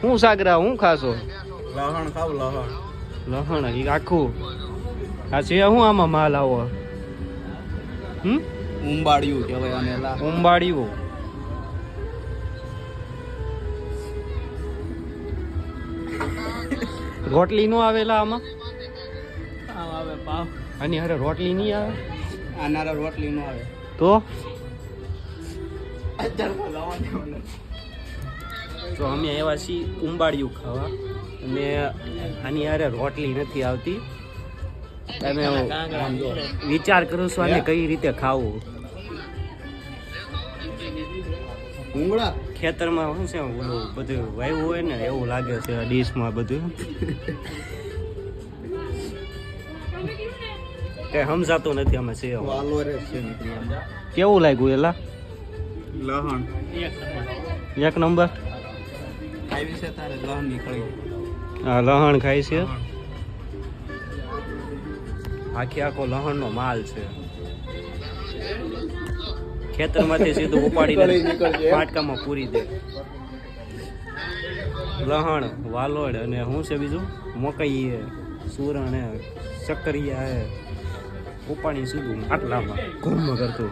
હું સાગરા હું ખાશો? લહણ ખાવ લહણ. લહણ ઈ આખું આ છે હું આમાં માલ આવો ઉંબાડિયું કહેવાય આને લા. ઉંબાડિયું. રોટલી નો આવેલા આમાં? આમ આવે પાવ. આની હારે રોટલી નહીં આવે આનારા રોટલી નો આવે. તો તો અમે એવા છીએ ઉંબાડિયું ખાવા અને આની હારે રોટલી નથી આવતી. તમે વિચાર કરો છો આને કઈ રીતે ખાવું. ભૂંગળા ખેતરમાં શું છે ઓલું બધું વાવ્યું હોય ને એવું લાગે છે ડીશમાં બધું. કઈ સમજાતું નથી અમે છે વાલો રે છે નીકળી. કેવું લાગ્યું એલા? લહણ એક નંબર. આવી છે તારે લહણ નીકળી. હા લહણ ખાય છે. આખે આખો લહણનો માલ છે. ખેતરમાંથી સીધું ઉપાડીને પાટકામાં પૂરી દે. લહણ વાલોડ અને શું છે બીજું મકઈ હે સુરણ હે ચકરિયા હે ઉપાડી સીધું આટલામાં ઘૂમ કરતું.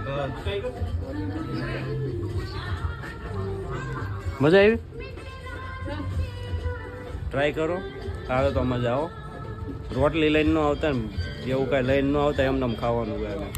મજા આવી? ટ્રાય કરો આવે તો મજા આવો. રોટલી લઈને ન આવતા ને એવું કાંઈ લઈને ન આવતા એમને ખાવાનું હોય.